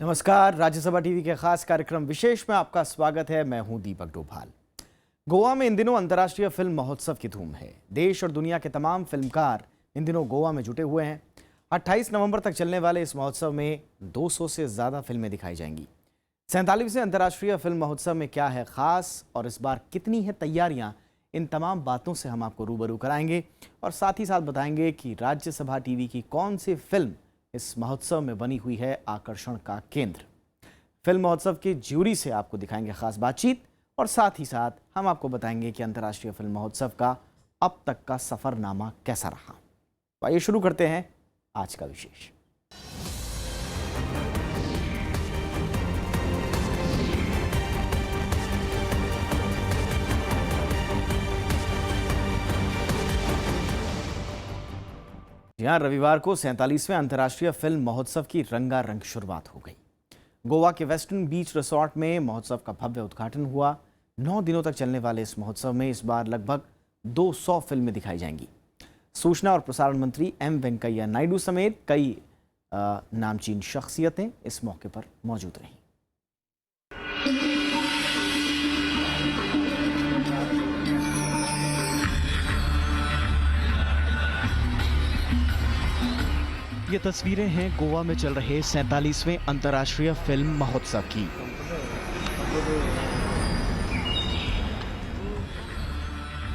नमस्कार, राज्यसभा टीवी के खास कार्यक्रम विशेष में आपका स्वागत है। मैं हूं दीपक डोभाल। गोवा में इन दिनों अंतर्राष्ट्रीय फिल्म महोत्सव की धूम है। देश और दुनिया के तमाम फिल्मकार इन दिनों गोवा में जुटे हुए हैं। 28 नवंबर तक चलने वाले इस महोत्सव में 200 से ज्यादा फिल्में दिखाई जाएंगी। 47वें अंतर्राष्ट्रीय फिल्म महोत्सव में क्या है खास और इस बार कितनी है तैयारियां, इन तमाम बातों से हम आपको रूबरू कराएंगे और साथ ही साथ बताएंगे कि राज्यसभा टीवी की कौन सी फिल्म इस महोत्सव में बनी हुई है आकर्षण का केंद्र। फिल्म महोत्सव के ज्यूरी से आपको दिखाएंगे खास बातचीत और साथ ही साथ हम आपको बताएंगे कि अंतर्राष्ट्रीय फिल्म महोत्सव का अब तक का सफरनामा कैसा रहा। तो आइए शुरू करते हैं आज का विशेष। यहाँ रविवार को 47वें अंतर्राष्ट्रीय फिल्म महोत्सव की रंगारंग शुरुआत हो गई। गोवा के वेस्टर्न बीच रिसोर्ट में महोत्सव का भव्य उद्घाटन हुआ। 9 दिनों तक चलने वाले इस महोत्सव में इस बार लगभग 200 फिल्में दिखाई जाएंगी। सूचना और प्रसारण मंत्री एम वेंकैया नायडू समेत कई नामचीन शख्सियतें इस मौके पर मौजूद रहीं। ये तस्वीरें हैं गोवा में चल रहे 47वें अंतर्राष्ट्रीय फिल्म महोत्सव की।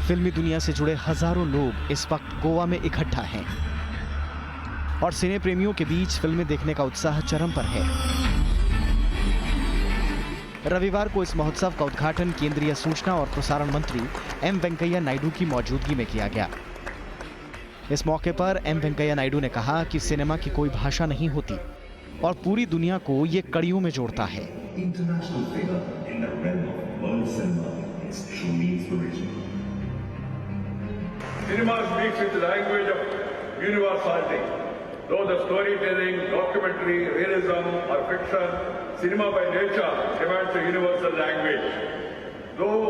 फिल्मी दुनिया से जुड़े हजारों लोग इस वक्त गोवा में इकट्ठा हैं और सिने प्रेमियों के बीच फिल्में देखने का उत्साह चरम पर है। रविवार को इस महोत्सव का उद्घाटन केंद्रीय सूचना और प्रसारण मंत्री एम वेंकैया नायडू की मौजूदगी में किया गया। इस मौके पर एम वेंकैया नायडू ने कहा कि सिनेमा की कोई भाषा नहीं होती और पूरी दुनिया को ये कड़ियों में जोड़ता है। Cinema speaks with the language of universality. Though the storytelling, documentary, realism or fiction, cinema by nature demands a universal language. Though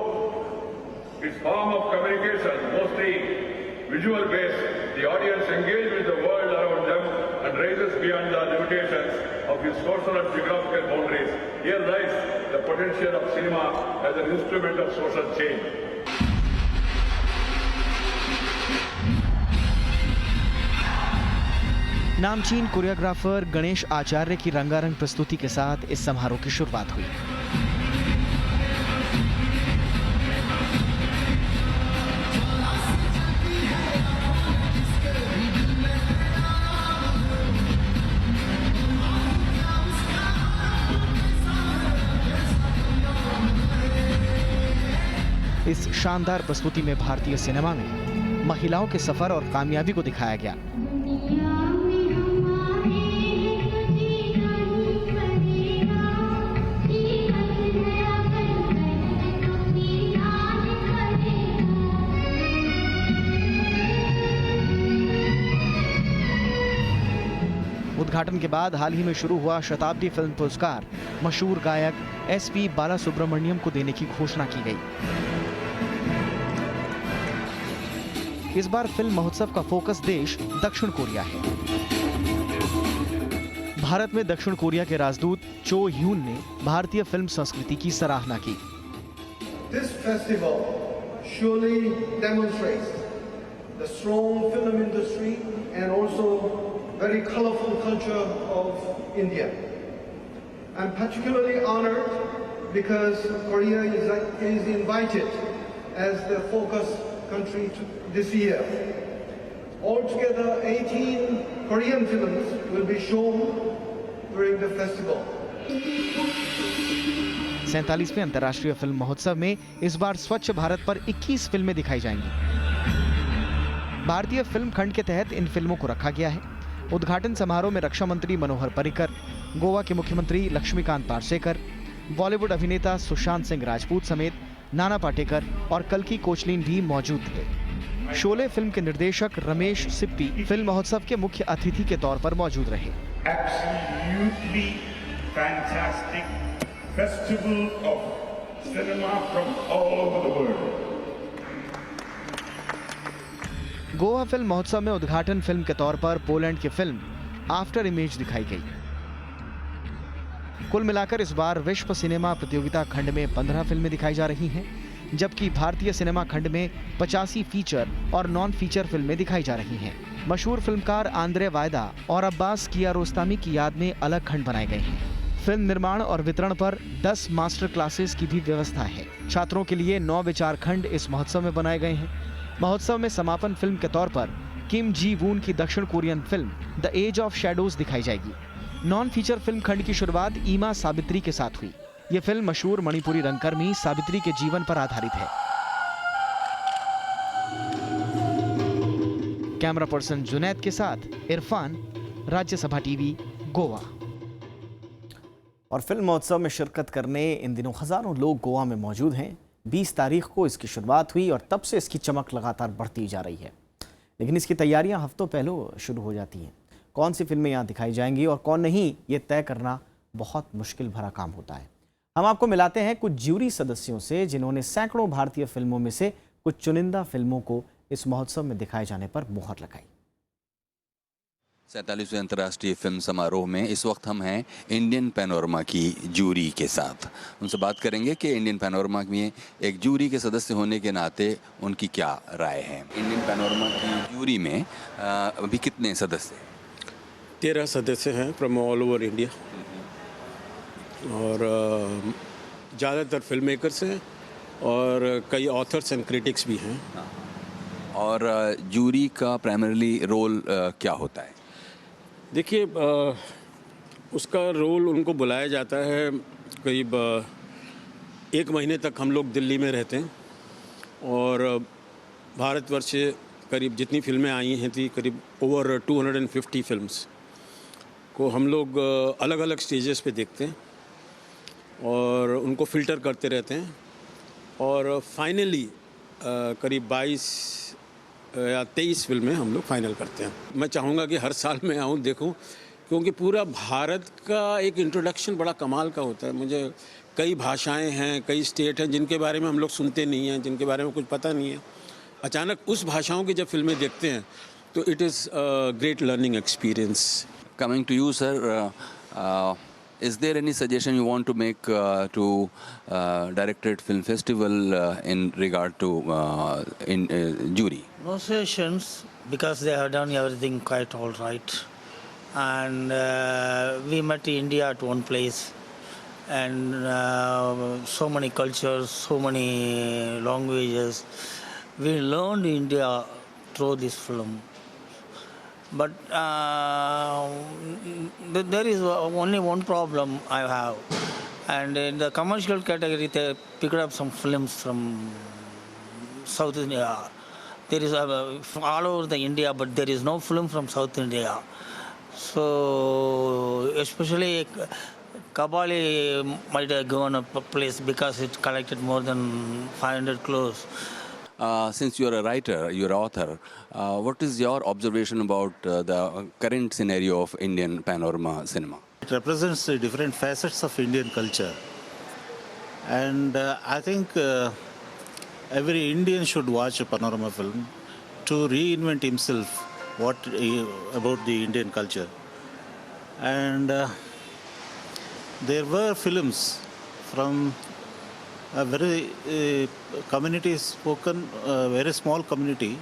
its form of communication mostly visual based, the audience engages with the world around them and rises beyond the limitations of its social and geographical boundaries. Here lies the potential of cinema as an instrument of social change. नामचीन choreographer Ganesh Acharya की रंगारंग प्रस्तुति के साथ इस समारोह की शुरुआत हुई। इस शानदार प्रस्तुति में भारतीय सिनेमा में महिलाओं के सफर और कामयाबी को दिखाया गया। उद्घाटन के बाद हाल ही में शुरू हुआ शताब्दी फिल्म पुरस्कार मशहूर गायक SP बालासुब्रमण्यम को देने की घोषणा की गई। इस बार फिल्म महोत्सव का फोकस देश दक्षिण कोरिया है। भारत में दक्षिण कोरिया के राजदूत चो ह्यून ने भारतीय फिल्म संस्कृति की सराहना की। This festival surely demonstrates the strong film industry and also very colorful culture of India. I'm particularly honored because Korea is invited as the focus country this year. Altogether, 18 Korean films will be shown during the festival. 47वें अंतर्राष्ट्रीय film महोत्सव में इस बार स्वच्छ भारत पर 21 फिल्में दिखाई जाएंगी। भारतीय फिल्म खंड के तहत इन फिल्मों को रखा गया है। उद्घाटन समारोह में रक्षा मंत्री मनोहर पर्रिकर, गोवा के मुख्यमंत्री लक्ष्मीकांत पार्सेकर, बॉलीवुड अभिनेता सुशांत सिंह राजपूत समेत नाना पाटेकर और कल्की कोचलिन भी मौजूद थे। शोले फिल्म के निर्देशक रमेश सिप्पी फिल्म महोत्सव के मुख्य अतिथि के तौर पर मौजूद रहे। Absolutely fantastic festival of cinema from all over the world. Goa film महोत्सव में उद्घाटन फिल्म के तौर पर पोलैंड की फिल्म आफ्टर इमेज दिखाई गई। कुल मिलाकर इस बार विश्व सिनेमा प्रतियोगिता खंड में 15 फिल्में दिखाई जा रही हैं, जबकि भारतीय सिनेमा खंड में 85 फीचर और नॉन फीचर फिल्में दिखाई जा रही हैं। मशहूर फिल्मकार आंद्रे वायदा और अब्बास कियारोस्तामी की याद में अलग खंड बनाए गए हैं। फिल्म निर्माण और वितरण पर 10 मास्टर क्लासेस की भी व्यवस्था है। छात्रों के लिए 9 विचार खंड इस महोत्सव में बनाए गए हैं। महोत्सव में समापन फिल्म के तौर पर किम जी वून की दक्षिण Korean film the age of shadows दिखाई जाएगी। नॉन फीचर फिल्म खंड की शुरुआत ईमा सावित्री के साथ हुई। ये फिल्म मशहूर मणिपुरी रंगकर्मी सावित्री के जीवन पर आधारित है। कैमरा पर्सन जुनैद के साथ इरफान, राज्यसभा टीवी, गोवा। और फिल्म महोत्सव में शिरकत करने इन दिनों हजारों लोग गोवा में मौजूद हैं। 20 तारीख को इसकी शुरुआत हुई और तब से इसकी चमक लगातार बढ़ती जा रही है, लेकिन इसकी तैयारियां हफ्तों पहले शुरू हो जाती हैं। कौन सी फिल्में यहाँ दिखाई जाएंगी और कौन नहीं, ये तय करना बहुत मुश्किल भरा काम होता है। हम आपको मिलाते हैं कुछ ज्यूरी सदस्यों से, जिन्होंने सैकड़ों भारतीय फिल्मों में से कुछ चुनिंदा फिल्मों को इस महोत्सव में दिखाए जाने पर मुहर लगाई। 47वें अंतर्राष्ट्रीय फिल्म समारोह में इस वक्त हम हैं इंडियन पैनोरमा की जूरी के साथ। उनसे बात करेंगे कि इंडियन पैनोरमा में एक जूरी के सदस्य होने के नाते उनकी क्या राय है। इंडियन पैनोरमा की जूरी में अभी कितने सदस्य हैं? 13 सदस्य हैं फ्रॉम ऑल ओवर इंडिया और ज़्यादातर फिल्म मेकर्स हैं और कई ऑथर्स एंड क्रिटिक्स भी हैं। और जूरी का प्राइमरीली रोल क्या होता है? देखिए, उसका रोल उनको बुलाया जाता है। करीब 1 महीने तक हम लोग दिल्ली में रहते हैं और भारतवर्ष से करीब जितनी फिल्में आई हैं थी, करीब ओवर 250 फिल्म्स को हम लोग अलग अलग स्टेजेस पे देखते हैं और उनको फ़िल्टर करते रहते हैं और फाइनली करीब 22 या 23 फिल्में हम लोग फाइनल करते हैं। मैं चाहूँगा कि हर साल मैं आऊँ, देखूँ, क्योंकि पूरा भारत का एक इंट्रोडक्शन बड़ा कमाल का होता है। मुझे कई भाषाएं हैं, कई स्टेट हैं जिनके बारे में हम लोग सुनते नहीं हैं, जिनके बारे में कुछ पता नहीं है। अचानक उस भाषाओं की जब फिल्में देखते हैं तो it is great learning experience. Coming to you, sir, is there any suggestion you want to make to Directorate Film Festival in regard to jury? No suggestions, because they have done everything quite all right. And we met India at one place, and so many cultures, so many languages. We learned India through this film. But there is only one problem I have, and in the commercial category they picked up some films from South India. There is all over the India, but there is no film from South India. So especially Kabali might have given a place because it collected more than 500 crores. Since you are a writer, you are an author, what is your observation about the current scenario of Indian panorama cinema? It represents the different facets of Indian culture, and I think every Indian should watch a panorama film to reinvent himself about the Indian culture. And there were films from a very community spoken, very small community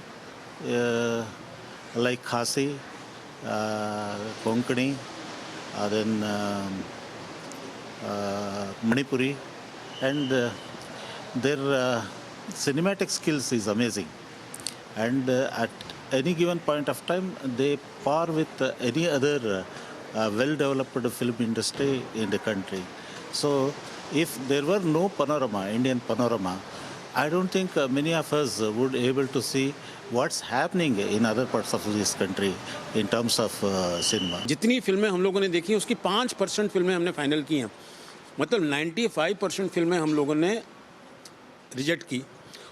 like Khasi, Konkani, then Manipuri, and their cinematic skills is amazing. And at any given point of time, they par with any other well-developed film industry in the country. So if there were no panorama, Indian panorama, I don't think many of us would be able to see what's happening in other parts of this country in terms of cinema. जितनी फिल्में हम लोगों ने देखी उसकी 5% फिल्में हमने final की हैं। मतलब 95% फिल्में हम लोगों ने रिजेक्ट की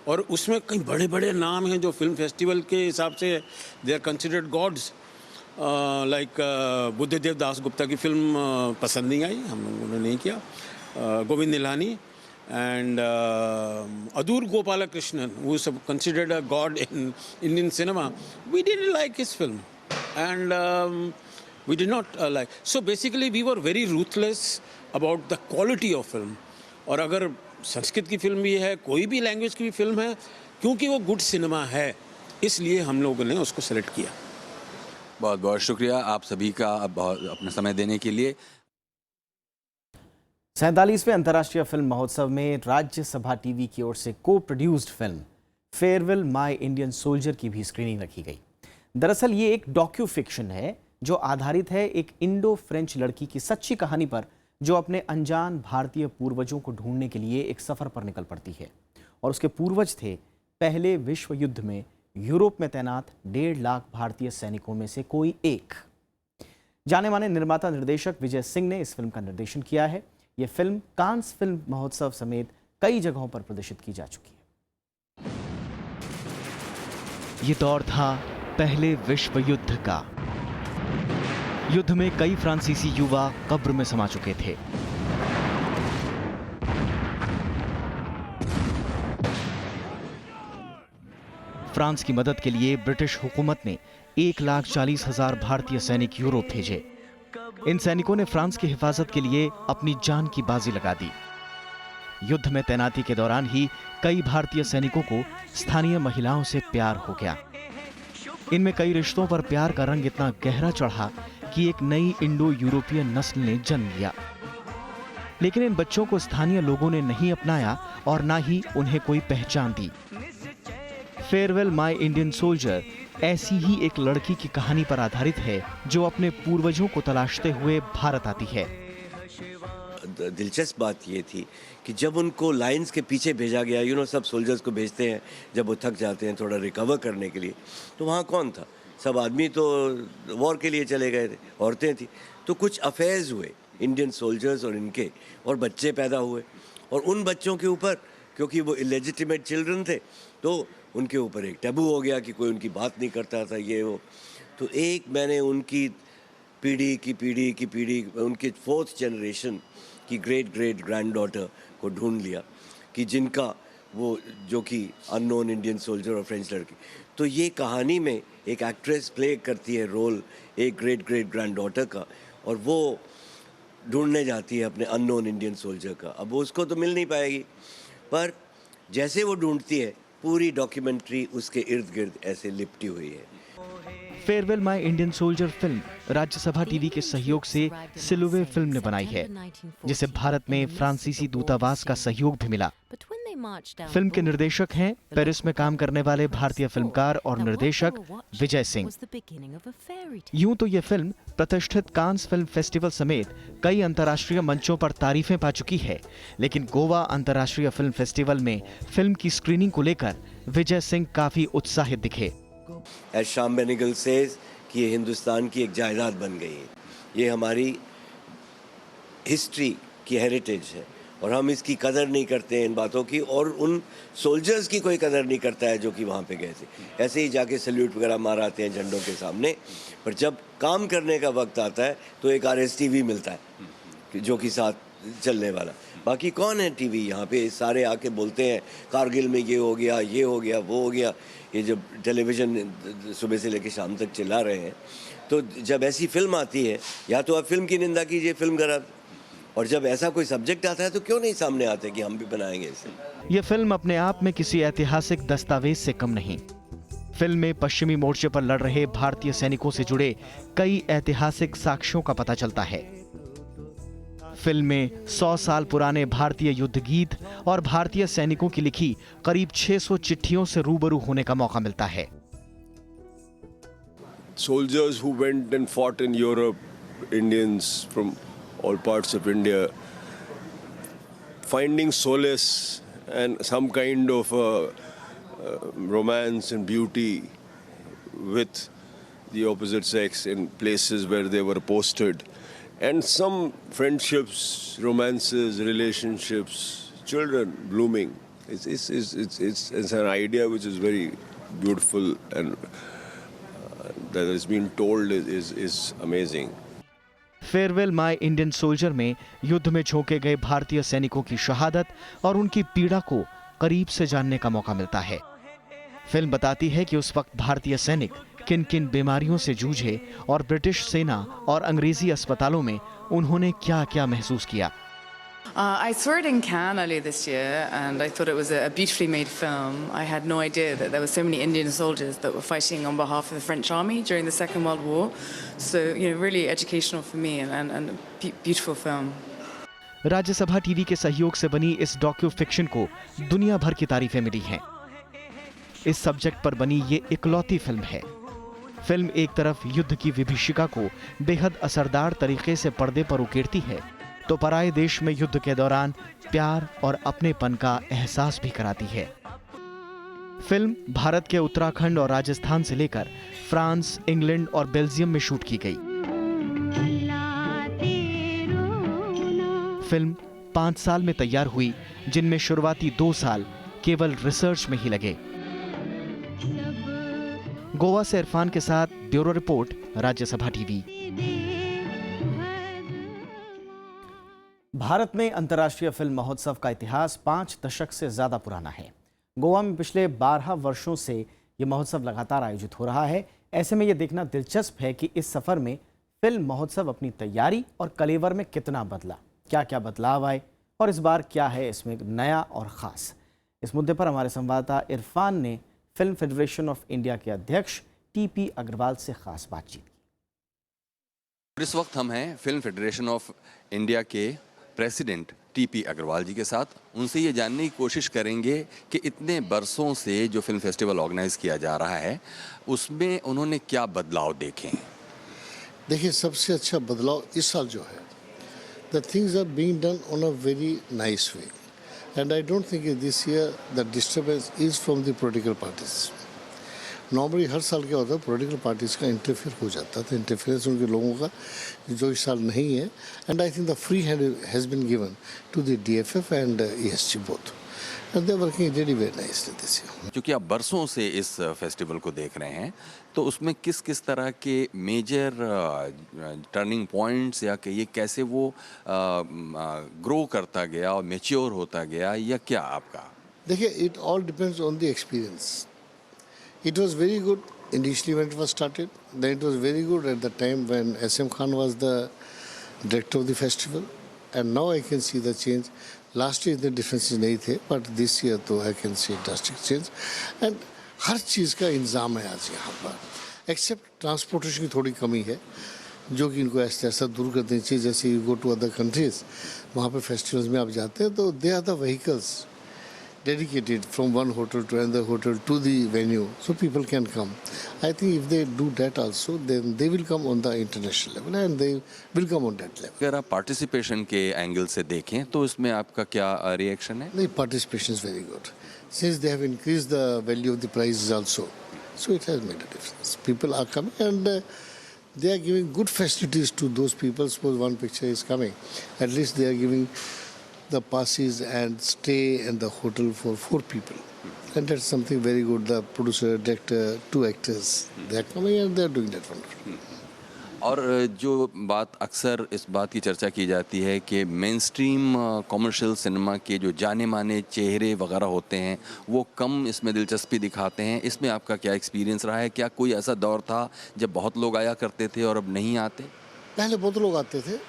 और उसमें कई बड़े बड़े नाम हैं जो फिल्म फेस्टिवल के हिसाब से they are considered gods. Like Buddhadeb Dasgupta की फिल्म पसंद नहीं आई, हम लोगों ने नहीं किया। Govind Nihalani and Adur Gopalakrishnan, who is considered a god in Indian cinema, we didn't like his film, and we did not like. So basically, we were very ruthless about the quality of film. और अगर संस्कृत की film भी है, कोई भी language की भी film है, क्योंकि वो गुड सिनेमा है, इसलिए हम लोगों ने उसको सेलेक्ट किया। बहुत बहुत शुक्रिया आप सभी का अपना समय देने के लिए। 47वें अंतर्राष्ट्रीय फिल्म महोत्सव में राज्यसभा टीवी की ओर से को produced film farewell my Indian soldier की भी स्क्रीनिंग रखी गई। दरअसल ये एक डॉक्यू फिक्शन है जो आधारित है एक इंडो फ्रेंच लड़की की सच्ची कहानी पर, जो अपने अनजान भारतीय पूर्वजों को ढूंढने के लिए एक सफर पर निकल पड़ती है। और उसके पूर्वज थे पहले विश्व युद्ध में यूरोप में तैनात 1.5 लाख भारतीय सैनिकों में से कोई एक। जाने माने निर्माता निर्देशक विजय सिंह ने इस फिल्म का निर्देशन किया है। यह फिल्म कांस फिल्म महोत्सव समेत कई जगहों पर प्रदर्शित की जा चुकी है। ये दौर था पहले विश्व युद्ध का। युद्ध में कई फ्रांसीसी युवा कब्र में समा चुके थे। फ्रांस की मदद के लिए ब्रिटिश हुकूमत ने 1,40,000 भारतीय सैनिक यूरोप भेजे। इन सैनिकों ने फ्रांस की हिफाजत के लिए अपनी जान की बाजी लगा दी। युद्ध में तैनाती के दौरान ही कई भारतीय सैनिकों को स्थानीय महिलाओं से प्यार हो गया। इनमें कई रिश्तों पर प्यार का रंग इतना गहरा चढ़ा कि एक नई इंडो यूरोपियन नस्ल ने जन्म लिया। लेकिन इन बच्चों को स्थानीय लोगों ने नहीं अपनाया और ना ही उन्हें कोई पहचान दी। फेयरवेल माय इंडियन सोल्जर ऐसी ही एक लड़की की कहानी पर आधारित है जो अपने पूर्वजों को तलाशते हुए भारत आती है। दिलचस्प बात ये थी कि जब उनको लाइंस के पीछे भेजा गया, सब सोल्जर्स को भेजते हैं जब वो थक जाते हैं थोड़ा रिकवर करने के लिए, तो वहाँ कौन था? सब आदमी तो वॉर के लिए चले गए थे, औरतें थी। तो कुछ अफेयर्स हुए इंडियन सोल्जर्स और इनके, और बच्चे पैदा हुए। और उन बच्चों के ऊपर, क्योंकि वो इलेजिटिमेट चिल्ड्रन थे, तो उनके ऊपर एक टैबू हो गया कि कोई उनकी बात नहीं करता था, ये वो। तो एक मैंने उनकी पीढ़ी की पीढ़ी उनके 4th जनरेशन की ग्रेट ग्रैंड डॉटर को ढूंढ लिया कि जिनका वो, जो कि अननोन इंडियन सोल्जर और फ्रेंच लड़की। तो ये कहानी में एक एक्ट्रेस प्ले करती है रोल एक ग्रेट ग्रैंड डॉटर का, और वो ढूंढने जाती है अपने अननोन इंडियन सोल्जर का। अब उसको तो मिल नहीं पाएगी, पर जैसे वो ढूंढती है पूरी डॉक्यूमेंट्री उसके इर्द गिर्द ऐसे लिपटी हुई है। Farewell my Indian soldier film Rajya Sabha TV के सहयोग से सिलुवे फिल्म ने बनाई है, जिसे भारत में फ्रांसीसी दूतावास का सहयोग भी मिला। फिल्म के निर्देशक हैं पेरिस में काम करने वाले भारतीय फिल्मकार और निर्देशक विजय सिंह। यूं तो ये फिल्म प्रतिष्ठित कांस फिल्म फेस्टिवल समेत कई अंतर्राष्ट्रीय मंचों पर तारीफें पा चुकी है, लेकिन गोवा अंतर्राष्ट्रीय फिल्म फेस्टिवल में फिल्म की स्क्रीनिंग को लेकर विजय सिंह काफी उत्साहित दिखे। एज शाम बेनिगल सेज कि ये हिंदुस्तान की एक जायदाद बन गई है, ये हमारी हिस्ट्री की हेरिटेज है, और हम इसकी कदर नहीं करते हैं इन बातों की, और उन सोल्जर्स की कोई कदर नहीं करता है जो कि वहाँ पे गए थे। ऐसे ही जाके सल्यूट वगैरह माराते हैं झंडों के सामने, पर जब काम करने का वक्त आता है तो एक RSTV मिलता है जो कि साथ चलने वाला। बाकी कौन है टीवी यहाँ पे? सारे आके बोलते हैं कारगिल में ये हो गया, वो हो गया। ये जब टेलीविज़न सुबह से लेकर शाम तक चिल्ला रहे हैं, तो जब ऐसी फिल्म आती है, या तो आप फिल्म की निंदा कीजिए, फिल्म खराब, और जब ऐसा कोई सब्जेक्ट आता है तो क्यों नहीं सामने आते कि हम भी बनाएंगे इसे। ये फिल्म अपने आप में किसी ऐतिहासिक दस्तावेज से कम नहीं। फिल्म में पश्चिमी मोर्चे पर लड़ रहे भारतीय सैनिकों से जुड़े कई ऐतिहासिक साक्ष्यों का पता चलता है। फिल्म में 100 साल पुराने भारतीय युद्ध गीत और भारतीय सैनिकों की लिखी करीब 600 चिट्ठियों से रूबरू होने का मौका मिलता है। Soldiers who went and fought in Europe, Indians from all parts of India, finding solace and some kind of romance and beauty with the opposite sex in places where they were posted, and some friendships, romances, relationships, children blooming. It's an idea which is very beautiful, and that has been told is amazing. Farewell my Indian soldier में युद्ध में झोंके गए भारतीय सैनिकों की शहादत और उनकी पीड़ा को करीब से जानने का मौका मिलता है। फिल्म बताती है कि उस वक्त भारतीय सैनिक किन किन बीमारियों से जूझे और ब्रिटिश सेना और अंग्रेजी अस्पतालों में उन्होंने क्या क्या महसूस किया। I saw it in Cannes earlier this year, and I thought it was a beautifully made film. I had no idea that there were so many Indian soldiers that were fighting on behalf of the French army during the Second World War. So, really educational for me and a beautiful film. Rajya Sabha TV के सहयोग से बनी इस docu fiction को दुनिया भर की तारीफें मिली हैं। इस सब्जेक्ट पर बनी ये इकलौती फिल्म है। फिल्म एक तरफ युद्ध की विभीषिका को बेहद असरदार तरीके से पर्दे पर उकेरती है, तो पराये देश में युद्ध के दौरान प्यार और अपनेपन का एहसास भी कराती है। फिल्म भारत के उत्तराखंड और राजस्थान से लेकर फ्रांस, इंग्लैंड और बेल्जियम में शूट की गई। फिल्म 5 साल में तैयार हुई, जिनमें शुरुआती 2 साल केवल रिसर्च में ही लगे। गोवा से इरफान के साथ bureau report, Rajya Sabha TV. Bharat में अंतर्राष्ट्रीय फिल्म महोत्सव का इतिहास 5 दशक से ज्यादा पुराना है। गोवा में पिछले 12 वर्षों से यह महोत्सव लगातार आयोजित हो रहा है। ऐसे में यह देखना दिलचस्प है कि इस सफर में फिल्म महोत्सव अपनी तैयारी और कलेवर में कितना बदला, क्या क्या बदलाव आए और इस बार क्या है इसमें नया और ख़ास। इस मुद्दे पर हमारे संवाददाता इरफान ने फिल्म फेडरेशन ऑफ इंडिया के अध्यक्ष टीपी अग्रवाल से खास बातचीत की। इस वक्त हम हैं फिल्म फेडरेशन ऑफ इंडिया के प्रेसिडेंट टीपी अग्रवाल जी के साथ। उनसे ये जानने की कोशिश करेंगे कि इतने बरसों से जो फिल्म फेस्टिवल ऑर्गेनाइज किया जा रहा है उसमें उन्होंने क्या बदलाव देखे हैं। देखिए, सबसे अच्छा बदलाव इस साल जो है, the things are being done on a very nice way, and I don't think this year the disturbance is from the political parties. Normally हर साल क्या होता है, पॉलिटिकल पार्टीज का इंटरफेयर हो जाता था, इंटरफेरेंस उनके लोगों का जो इस साल नहीं है। And I think the free hand has been given to the DFF and ESG both, and they are working really very nicely this year. क्योंकि आप बरसों से इस फेस्टिवल को देख रहे हैं, तो उसमें किस किस तरह के मेजर टर्निंग पॉइंट्स या कि ये कैसे वो ग्रो करता गया और मैच्योर होता गया, या क्या आपका? देखिए, it all depends on the experience. It was very good initially when it was started. Then it was very good at the time when SM Khan was the director of the festival. And now I can see the change. Last year the differences नहीं थे, but this year तो I can see drastic change. And हर चीज़ का इंतजाम है आज यहाँ पर, except transportation की थोड़ी कमी है, जो कि इनको ऐसा दूर कर देनी चाहिए। जैसे you go to other countries, वहाँ पे festivals में आप जाते हैं तो they are the vehicles dedicated from one hotel to another hotel to the venue, so people can come. I think if they do that also, then they will come on the international level and they will come on that level. अगर आप participation के angle से देखें तो इसमें आपका क्या reaction है? The participation is very good. Since they have increased the value of the prizes also, so it has made a difference. People are coming and they are giving good facilities to those people. Suppose one picture is coming, at least they are giving the passes and stay in the hotel for 4 people, and that's something very good. The producer, director, 2 actors, they are coming and they are doing that wonderful. और जो बात अक्सर इस बात की चर्चा की जाती है कि मेन स्ट्रीम कॉमर्शियल सिनेमा के जो जाने माने चेहरे वगैरह होते हैं वो कम इसमें दिलचस्पी दिखाते हैं, इसमें आपका क्या एक्सपीरियंस रहा है? क्या कोई ऐसा दौर था जब बहुत लोग आया करते थे और अब नहीं आते? पहले बहुत लोग आते थे,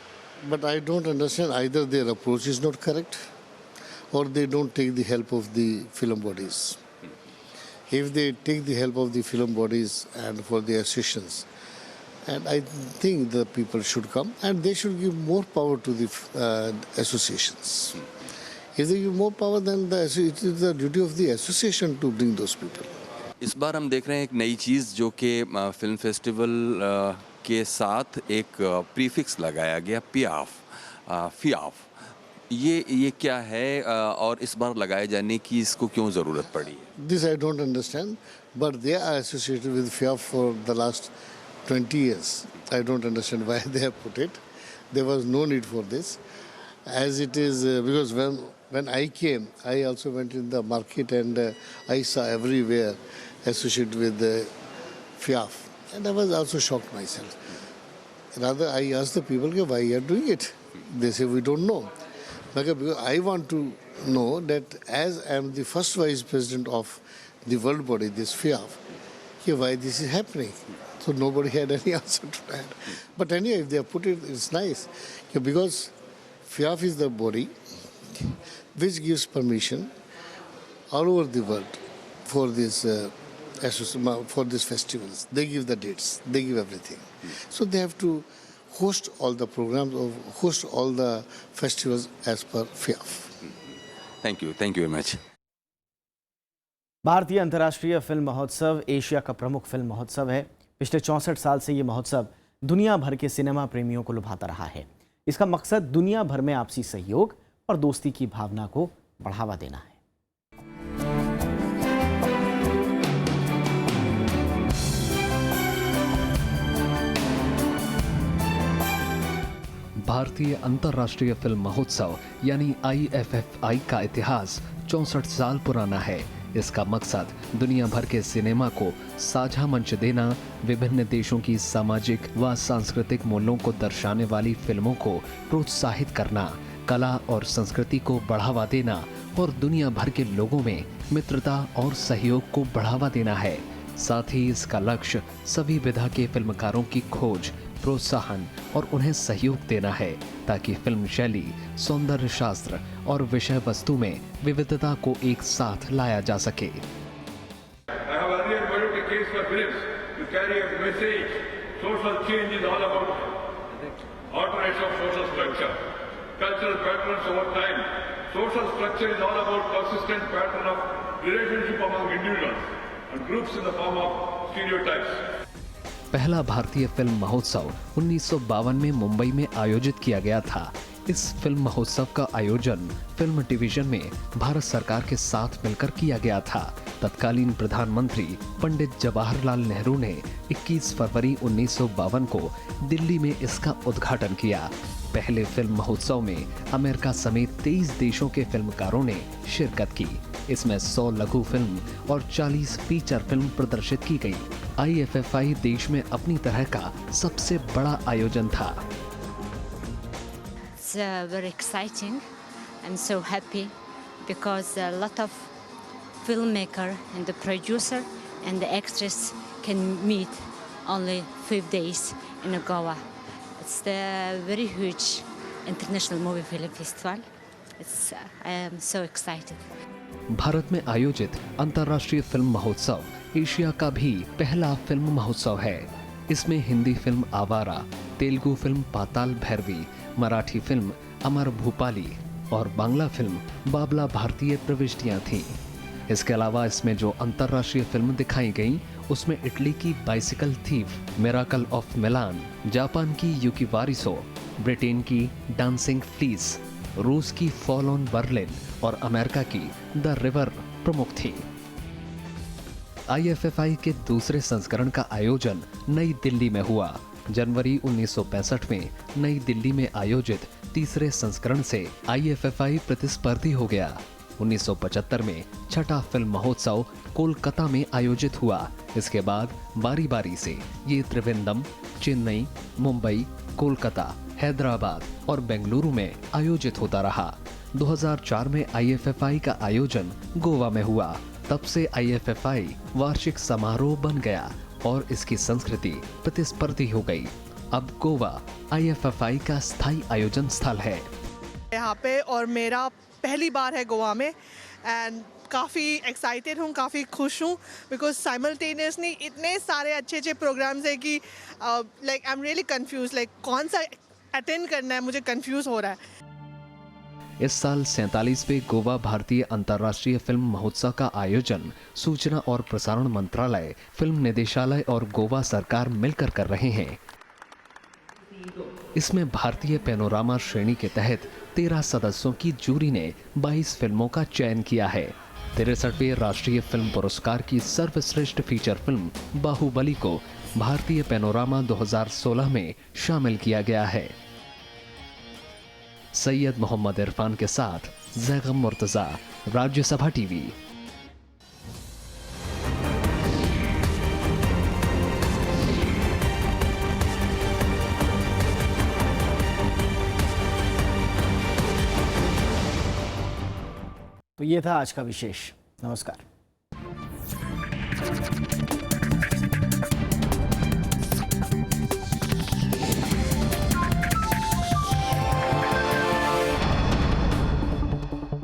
but I don't understand, either their approach is not correct or they don't take the help of the film bodies. If they take the help of the film bodies and for the associations, and I think the people should come and they should give more power to the associations. If they give more power, then it is the duty of the association to bring those people. इस बार हम देख रहे हैं एक नई चीज़ जो कि film festival के साथ एक प्रीफिक्स लगाया गया, FIAF। ये क्या है और इस बार लगाए जाने की इसको क्यों ज़रूरत पड़ी? This I don't understand, but they are associated with FIAF for the last 20 years. I don't understand why they have put it. There was no need for this. As it is, because when I came, I also went in the market and I saw everywhere associated with the FIAF. And I was also shocked myself. Rather, I asked the people, why you are doing it? They say, we don't know. Because I want to know that as I am the first vice president of the world body, this FIAF, why this is happening. So nobody had any answer to that. But anyway, if they have put it, it's nice. Because FIAF is the body which gives permission all over the world for this for these festivals. They give the dates, they give everything. So they have to host all the programs, or host all the festivals as per FIAF. Thank you very much. भारतीय अंतर्राष्ट्रीय film महोत्सव Asia का प्रमुख film महोत्सव है। पिछले 64 साल से ये महोत्सव दुनिया भर के सिनेमा प्रेमियों को लुभाता रहा है। इसका मकसद दुनिया भर में आपसी सहयोग और दोस्ती की भावना को बढ़ावा देना है। भारतीय अंतर्राष्ट्रीय फिल्म महोत्सव यानी IFFI का इतिहास 64 साल पुराना है। इसका मकसद दुनिया भर के सिनेमा को साझा मंच देना, विभिन्न देशों की सामाजिक व सांस्कृतिक मूल्यों को दर्शाने वाली फिल्मों को प्रोत्साहित करना, कला और संस्कृति को बढ़ावा देना और दुनिया भर के लोगों में मित्रता और सहयोग को बढ़ावा देना है। साथ ही इसका लक्ष्य सभी विधा के फिल्मकारों की खोज, प्रोत्साहन और उन्हें सहयोग देना है ताकि फिल्म शैली, सौंदर्य शास्त्र और विषय वस्तु में विविधता को एक साथ लाया जा सके। I have earlier made it a case for films to carry a message. Social change is all about alteration of social structure, cultural patterns over time. Social structure is all about persistent pattern of relationship among individuals and groups in the form of stereotypes. पहला भारतीय film महोत्सव 1952 में मुंबई में आयोजित किया गया था। इस फिल्म महोत्सव का आयोजन फिल्म डिवीजन में भारत सरकार के साथ मिलकर किया गया था। तत्कालीन प्रधानमंत्री पंडित जवाहरलाल नेहरू ने 21 फरवरी 1952 को दिल्ली में इसका उद्घाटन किया। पहले फिल्म महोत्सव में अमेरिका समेत 23 देशों के फिल्मकारों ने शिरकत की। इसमें 100 लघु फिल्म और 40 फीचर फिल्म प्रदर्शित की गई। IFFI देश में अपनी तरह का सबसे बड़ा आयोजन था। It's very exciting. I'm so happy because a lot of filmmaker and the producer and the actress can meet only 5 days in Goa. It's the very huge international movie film festival. I am so excited. Bharat में आयोजित अंतर्राष्ट्रीय film महोत्सव Asia का भी पहला film महोत्सव है। इसमें हिंदी फिल्म आवारा, तेलुगु फिल्म पाताल भैरवी, मराठी फिल्म अमर भूपाली और बांग्ला फिल्म बाबला भारतीय प्रविष्टियां थीं। इसके अलावा इसमें जो अंतर्राष्ट्रीय फिल्म दिखाई गईं, उसमें इटली की bicycle thief, miracle of Milan, Japan की यूकी वारिसो, ब्रिटेन की डांसिंग फ्लीस, रूस की फॉल ऑन बर्लिन और अमेरिका की द रिवर प्रमुख थी। IFFI के दूसरे संस्करण का आयोजन नई दिल्ली में हुआ। जनवरी 1965 में नई दिल्ली में आयोजित तीसरे संस्करण से IFFI प्रतिस्पर्धी हो गया। 1975 में छठा फिल्म महोत्सव कोलकाता में आयोजित हुआ। इसके बाद बारी बारी से ये त्रिवेंद्रम, चेन्नई, मुंबई, कोलकाता, हैदराबाद और बेंगलुरु में आयोजित होता रहा। 2004 में IFFI का आयोजन गोवा में हुआ। तब से IFFI वार्षिक समारोह बन गया और इसकी संस्कृति प्रतिस्पर्धी हो गई। अब गोवा IFFI का स्थायी आयोजन स्थल है यहाँ पे, और मेरा पहली बार है गोवा में एंड काफ़ी एक्साइटेड हूँ, काफ़ी खुश हूँ बिकॉज साइमल्टेनियसली इतने सारे अच्छे अच्छे प्रोग्राम्स है कि like I am really confuse, like कौन सा अटेंड करना है, मुझे कंफ्यूज हो रहा है। इस साल 47वें गोवा भारतीय अंतर्राष्ट्रीय फिल्म महोत्सव का आयोजन सूचना और प्रसारण मंत्रालय, फिल्म निदेशालय और गोवा सरकार मिलकर कर रहे हैं। इसमें भारतीय पैनोरामा श्रेणी के तहत 13 सदस्यों की जूरी ने 22 फिल्मों का चयन किया है। 63वें राष्ट्रीय फिल्म पुरस्कार की सर्वश्रेष्ठ फीचर फिल्म बाहुबली को भारतीय पैनोरामा 2016 में शामिल किया गया है। सैयद मोहम्मद इरफान के साथ जैगम मुर्तजा, राज्यसभा टीवी। तो ये था आज का विशेष। नमस्कार।